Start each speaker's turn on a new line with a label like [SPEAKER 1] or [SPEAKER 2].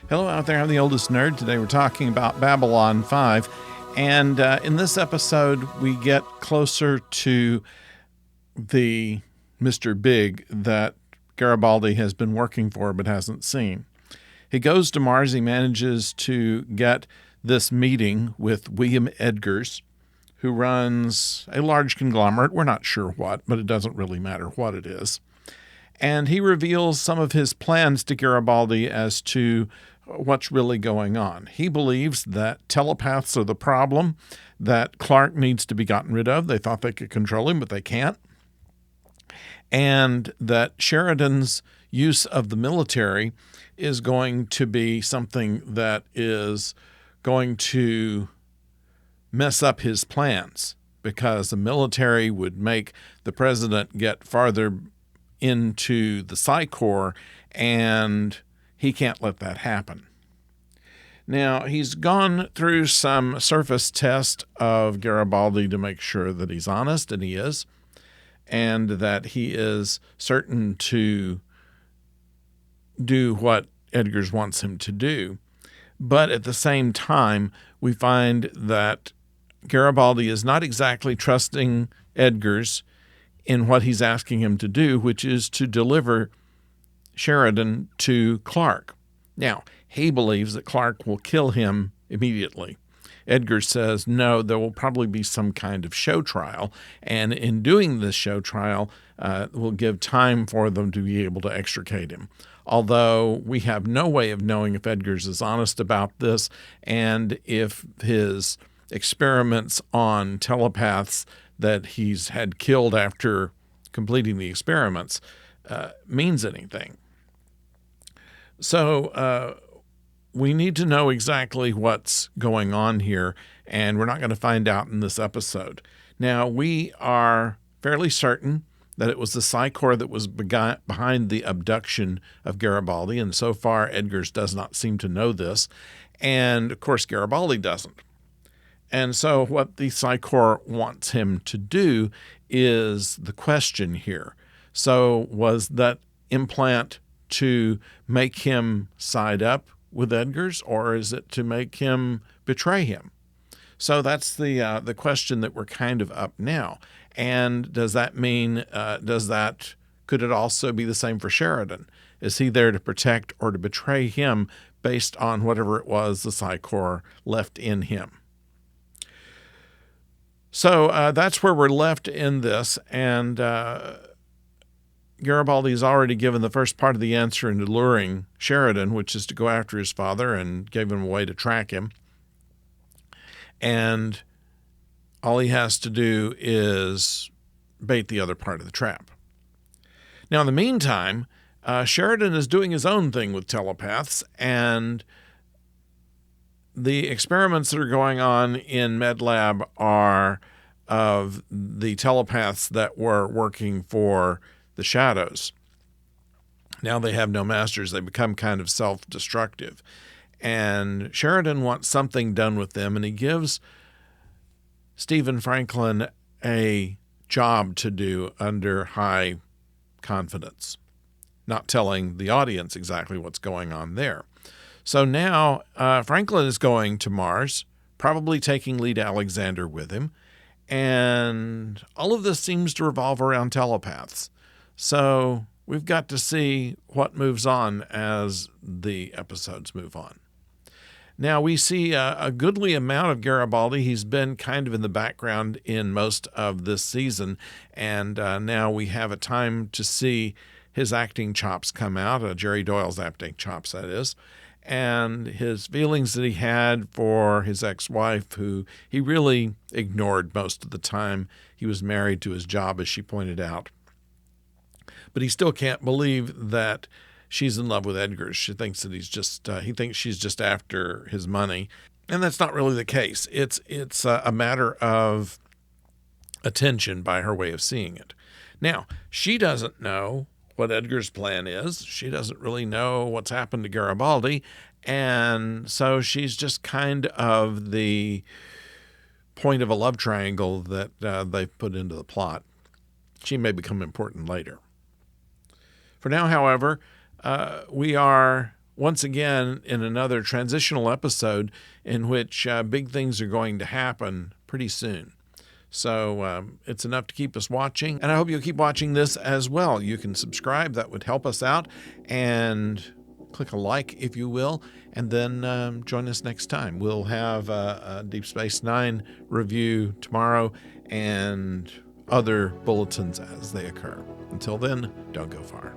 [SPEAKER 1] Hello out there, I'm the oldest nerd. Today we're talking about Babylon 5. And in this episode, we get closer to the Mr. Big that Garibaldi has been working for but hasn't seen. He goes to Mars. He manages to get this meeting with William Edgars, who runs a large conglomerate. We're not sure what, but it doesn't really matter what it is. And he reveals some of his plans to Garibaldi as to what's really going on. He believes that telepaths are the problem, that Clark needs to be gotten rid of. They thought they could control him, but they can't. And that Sheridan's use of the military is going to be something that is going to mess up his plans, because the military would make the president get farther into the Psi Corps, and he can't let that happen. Now, he's gone through some surface test of Garibaldi to make sure that he's honest, and he is, and that he is certain to do what Edgars wants him to do. But at the same time, we find that Garibaldi is not exactly trusting Edgars in what he's asking him to do, which is to deliver Sheridan to Clark. Now, he believes that Clark will kill him immediately. Edgars says, no, there will probably be some kind of show trial, and in doing this show trial, will give time for them to be able to extricate him. Although we have no way of knowing if Edgars is honest about this and if his experiments on telepaths that he's had killed after completing the experiments means anything. So we need to know exactly what's going on here, and we're not going to find out in this episode. Now, we are fairly certain that it was the Psi Corps that was behind the abduction of Garibaldi, and so far Edgars does not seem to know this, and of course Garibaldi doesn't. And so what the Psi Corps wants him to do is the question here. So was that implant to make him side up with Edgars, or is it to make him betray him? So that's the question that we're kind of up now. And does that mean, could it also be the same for Sheridan? Is he there to protect or to betray him based on whatever it was the Psi Corps left in him? So that's where we're left in this, and Garibaldi's already given the first part of the answer in luring Sheridan, which is to go after his father, and gave him a way to track him. And all he has to do is bait the other part of the trap. Now, in the meantime, Sheridan is doing his own thing with telepaths, and the experiments that are going on in MedLab are of the telepaths that were working for the Shadows. Now they have no masters. They become kind of self-destructive. And Sheridan wants something done with them, and he gives Stephen Franklin a job to do under high confidence, not telling the audience exactly what's going on there. So now Franklin is going to Mars, probably taking Lead Alexander with him, and all of this seems to revolve around telepaths. So we've got to see what moves on as the episodes move on. Now, we see a goodly amount of Garibaldi. He's been kind of in the background in most of this season, and now we have a time to see his acting chops come out, Jerry Doyle's acting chops, that is, and his feelings that he had for his ex-wife, who he really ignored most of the time. He was married to his job, as she pointed out. But he still can't believe that she's in love with Edgars. She thinks that he thinks she's just after his money. And that's not really the case. It's a matter of attention by her way of seeing it. Now, she doesn't know what Edgar's plan is. She doesn't really know what's happened to Garibaldi. And so she's just kind of the point of a love triangle that they've put into the plot. She may become important later. For now, however, we are once again in another transitional episode in which big things are going to happen pretty soon. So it's enough to keep us watching, and I hope you'll keep watching this as well. You can subscribe. That would help us out. And click a like, if you will, and then join us next time. We'll have a Deep Space Nine review tomorrow and other bulletins as they occur. Until then, don't go far.